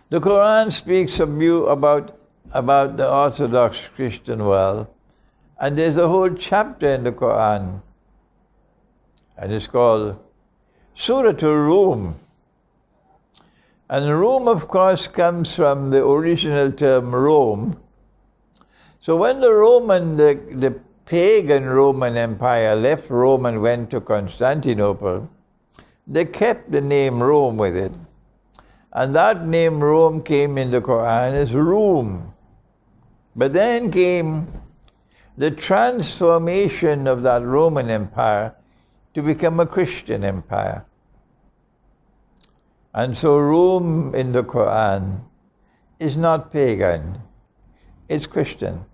The Quran speaks about the Orthodox Christian world, and there's a whole chapter in the Quran, and it's called Suratul Rum. And Rum, of course, comes from the original term Rome. So when the pagan Roman Empire left Rome and went to Constantinople, they kept the name Rome with it. And that name Rome came in the Quran as Rum. But then came the transformation of that Roman Empire to become a Christian empire. And so Rome in the Quran is not pagan, it's Christian.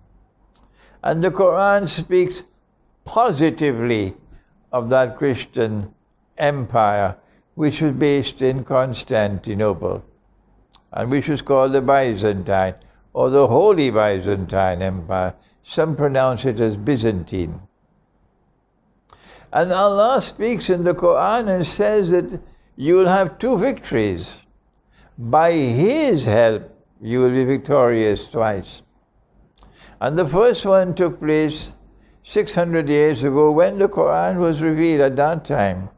And the Quran speaks positively of that Christian empire, which was based in Constantinople, and which was called the Byzantine, or the Holy Byzantine Empire. Some pronounce it as Byzantine. And Allah speaks in the Quran and says that you will have two victories. By His help, you will be victorious twice. And the first one took place 600 years ago when the Quran was revealed at that time,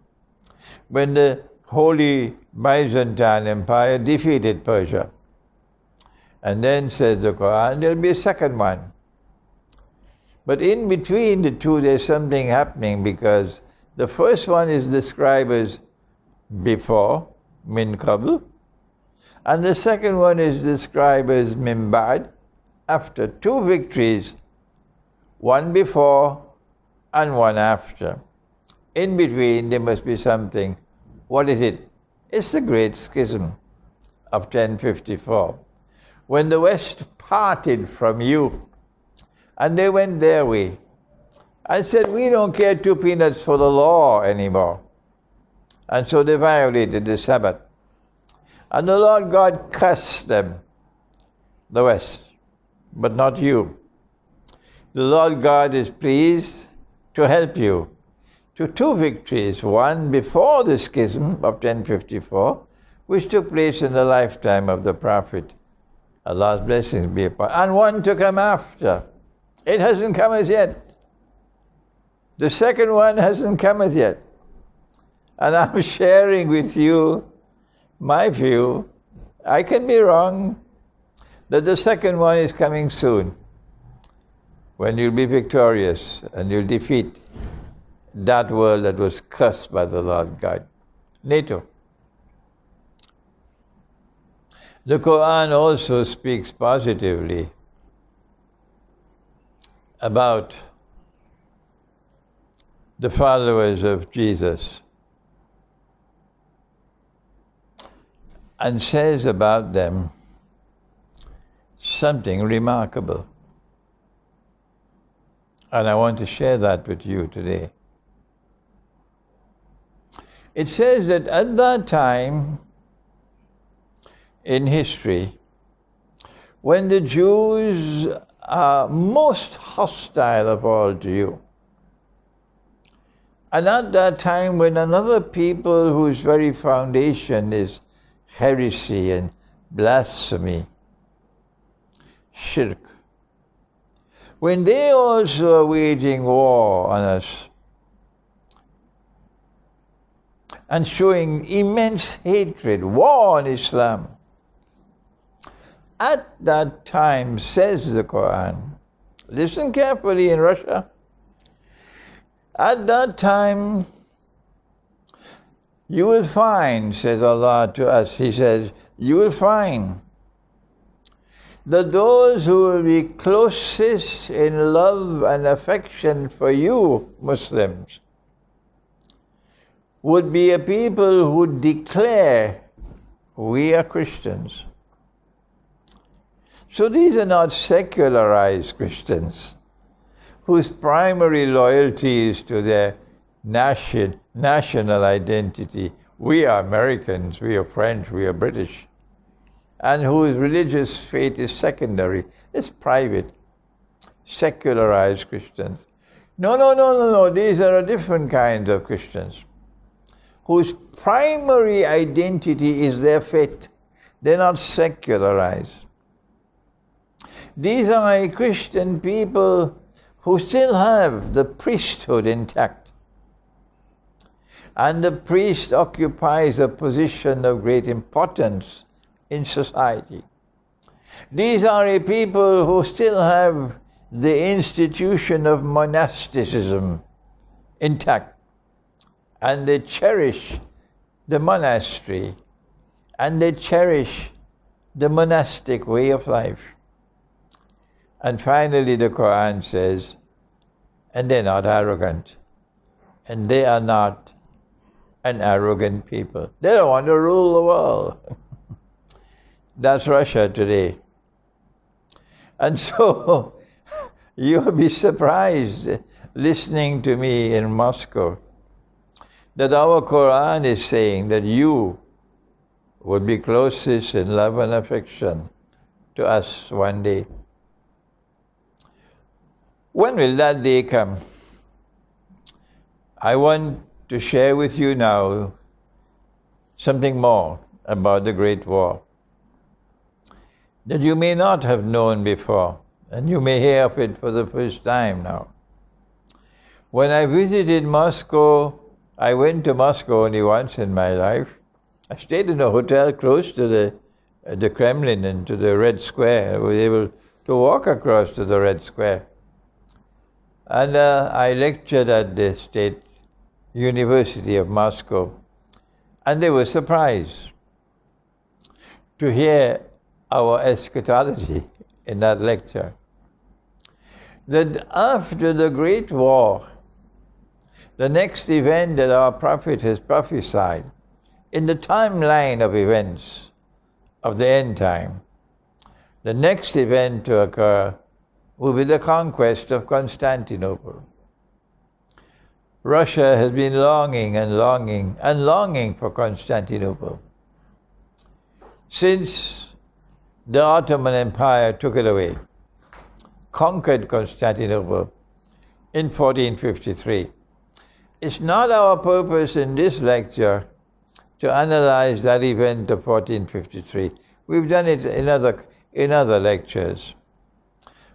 when the Holy Byzantine Empire defeated Persia. And then says the Quran, there'll be a second one. But in between the two, there's something happening, because the first one is described as before, min qabl, and the second one is described as min ba'd, after. Two victories, one before and one after. In between, there must be something. What is it? It's the Great Schism of 1054, when the West parted from you and they went their way and said, we don't care two peanuts for the law anymore. And so they violated the Sabbath. And the Lord God cursed them, the West, but not you. The Lord God is pleased to help you to two victories, one before the schism of 1054, which took place in the lifetime of the Prophet, Allah's blessings be upon, and one to come after. It hasn't come as yet. The second one hasn't come as yet. And I'm sharing with you my view. I can be wrong, that the second one is coming soon, when you'll be victorious and you'll defeat that world that was cursed by the Lord God. NATO. The Quran also speaks positively about the followers of Jesus, and says about them something remarkable. And I want to share that with you today. It says that at that time in history, when the Jews are most hostile of all to you, and at that time when another people whose very foundation is heresy and blasphemy, shirk, when they also are waging war on us and showing immense hatred, war on Islam, at that time, says the Quran, listen carefully in Russia, at that time you will find, says Allah to us, He says, you will find that those who will be closest in love and affection for you, Muslims, would be a people who declare, we are Christians. So these are not secularized Christians whose primary loyalty is to their national identity. We are Americans, we are French, we are British, and whose religious faith is secondary, it's private, secularized Christians. No, these are a different kind of Christians, whose primary identity is their faith. They're not secularized. These are a Christian people who still have the priesthood intact. And the priest occupies a position of great importance in society. These are a people who still have the institution of monasticism intact. And they cherish the monastery. And they cherish the monastic way of life. And finally the Quran says, and they're not arrogant. And they are not an arrogant people. They don't want to rule the world. That's Russia today. And so, you'll be surprised listening to me in Moscow that our Quran is saying that you would be closest in love and affection to us one day. When will that day come? I want to share with you now something more about the Great War that you may not have known before, and you may hear of it for the first time now. When I visited Moscow, I went to Moscow only once in my life. I stayed in a hotel close to the Kremlin and to the Red Square. I was able to walk across to the Red Square. And I lectured at the State University of Moscow. And they were surprised to hear our eschatology in that lecture. That after the Great War, the next event that our prophet has prophesied in the timeline of events of the end time, the next event to occur will be the conquest of Constantinople. Russia has been longing and longing and longing for Constantinople since the Ottoman Empire took it away, conquered Constantinople in 1453. It's not our purpose in this lecture to analyze that event of 1453. We've done it in other lectures.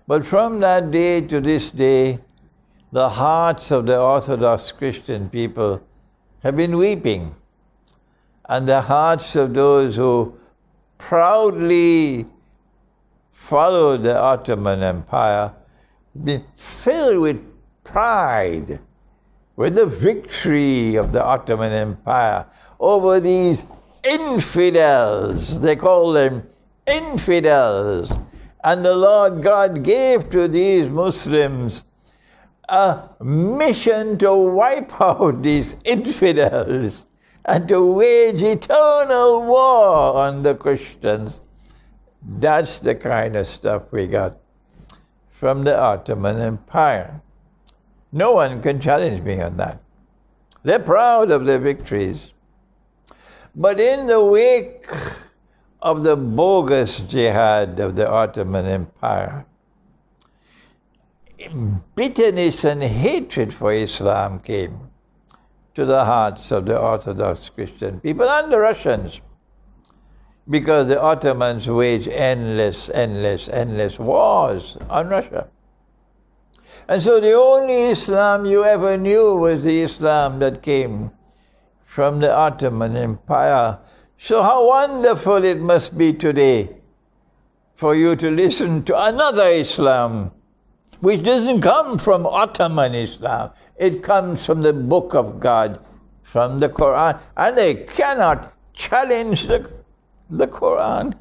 But from that day to this day, the hearts of the Orthodox Christian people have been weeping, and the hearts of those who proudly followed the Ottoman Empire have been filled with pride with the victory of the Ottoman Empire over these infidels. They call them infidels. And the Lord God gave to these Muslims a mission to wipe out these infidels and to wage eternal war on the Christians. That's the kind of stuff we got from the Ottoman Empire. No one can challenge me on that. They're proud of their victories. But in the wake of the bogus jihad of the Ottoman Empire, bitterness and hatred for Islam came to the hearts of the Orthodox Christian people and the Russians, because the Ottomans waged endless wars on Russia. And so the only Islam you ever knew was the Islam that came from the Ottoman Empire. So how wonderful it must be today for you to listen to another Islam, which doesn't come from Ottoman Islam. It comes from the Book of God, from the Quran. And they cannot challenge the Quran.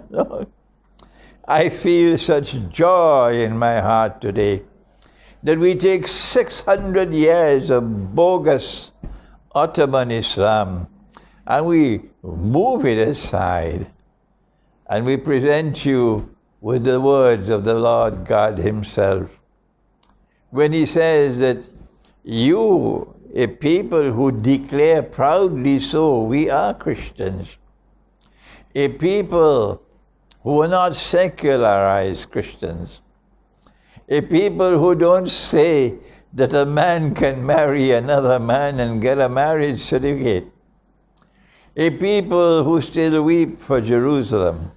No. I feel such joy in my heart today that we take 600 years of bogus Ottoman Islam and we move it aside and we present you with the words of the Lord God Himself. When He says that you, a people who declare proudly so, we are Christians, a people who are not secularized Christians, a people who don't say that a man can marry another man and get a marriage certificate, a people who still weep for Jerusalem,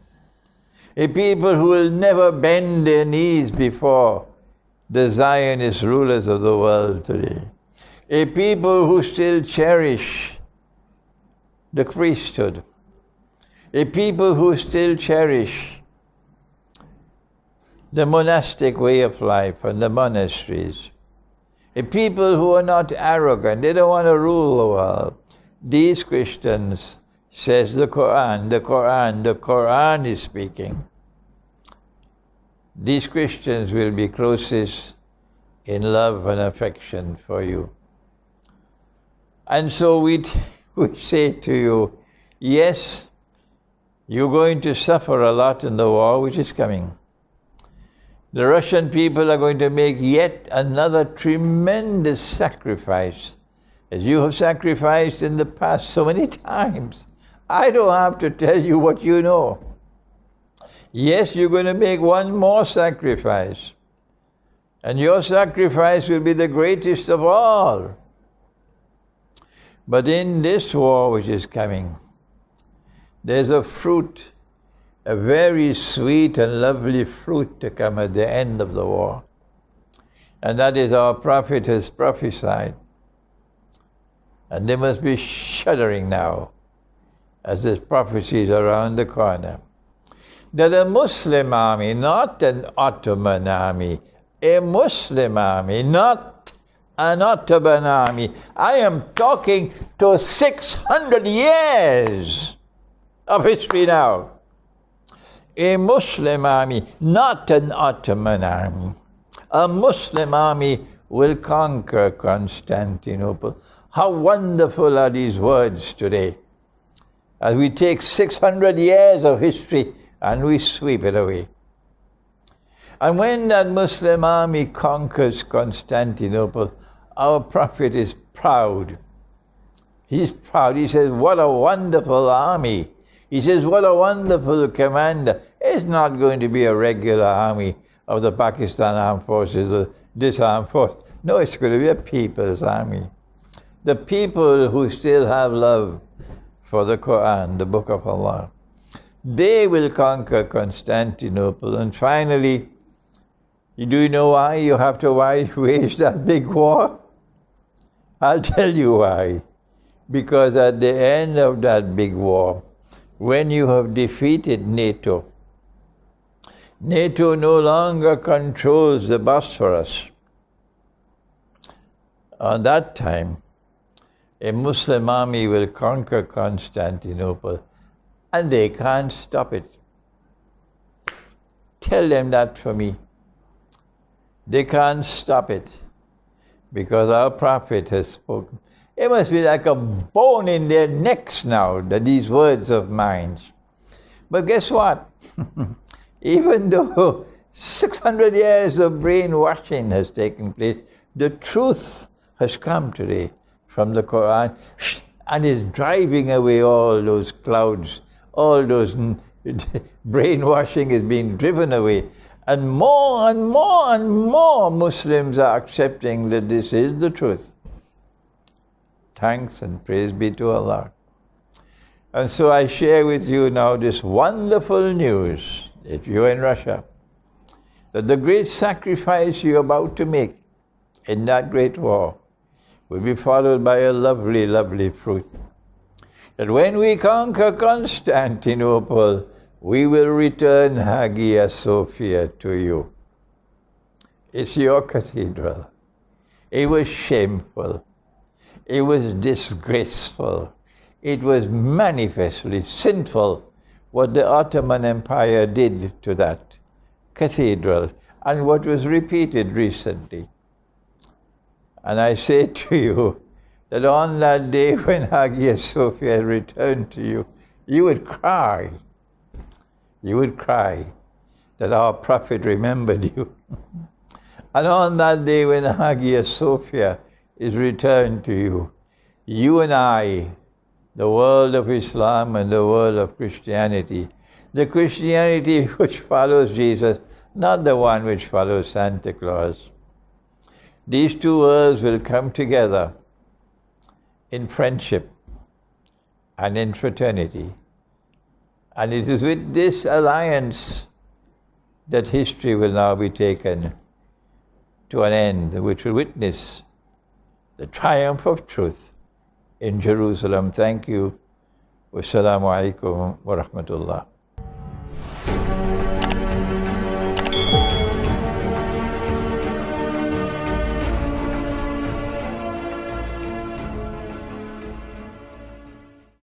a people who will never bend their knees before the Zionist rulers of the world today, a people who still cherish the priesthood, a people who still cherish the monastic way of life and the monasteries, a people who are not arrogant, they don't want to rule the world. These Christians, says the Quran is speaking. These Christians will be closest in love and affection for you. And so we say to you, yes, you're going to suffer a lot in the war which is coming. The Russian people are going to make yet another tremendous sacrifice, as you have sacrificed in the past so many times. I don't have to tell you what you know. Yes, you're going to make one more sacrifice, and your sacrifice will be the greatest of all. But in this war which is coming, there's a fruit, a very sweet and lovely fruit to come at the end of the war. And that is our prophet has prophesied. And they must be shuddering now as this prophecy is around the corner. That a Muslim army, not an Ottoman army, a Muslim army, not an Ottoman army. I am talking to 600 years of history now. A Muslim army, not an Ottoman army. A Muslim army will conquer Constantinople. How wonderful are these words today, as we take 600 years of history and we sweep it away. And when that Muslim army conquers Constantinople, our prophet is proud. He's proud. He says, what a wonderful army. He says, what a wonderful commander. It's not going to be a regular army of the Pakistan Armed Forces or this armed force. No, it's going to be a people's army. The people who still have love for the Quran, the Book of Allah. They will conquer Constantinople. And finally, do you know why you have to wage that big war? I'll tell you why. Because at the end of that big war, when you have defeated NATO, NATO no longer controls the Bosphorus. At that time, a Muslim army will conquer Constantinople, and they can't stop it. Tell them that for me. They can't stop it, because our prophet has spoken. It must be like a bone in their necks now, that these words of mine. But guess what? Even though 600 years of brainwashing has taken place, the truth has come today from the Quran and is driving away all those clouds, all those brainwashing is being driven away. And more and more and more Muslims are accepting that this is the truth. Thanks and praise be to Allah. And so I share with you now this wonderful news, if you're in Russia, that the great sacrifice you're about to make in that great war will be followed by a lovely, lovely fruit. That when we conquer Constantinople, we will return Hagia Sophia to you. It's your cathedral. It was shameful. It was disgraceful. It was manifestly sinful what the Ottoman Empire did to that cathedral and what was repeated recently. And I say to you that on that day when Hagia Sophia returned to you, you would cry. You would cry that our prophet remembered you. And on that day when Hagia Sophia is returned to you, you and I, the world of Islam and the world of Christianity, the Christianity which follows Jesus, not the one which follows Santa Claus. These two worlds will come together in friendship and in fraternity. And it is with this alliance that history will now be taken to an end, which will witness the triumph of truth in Jerusalem. Thank you. Wassalamu alaikum wa rahmatullah.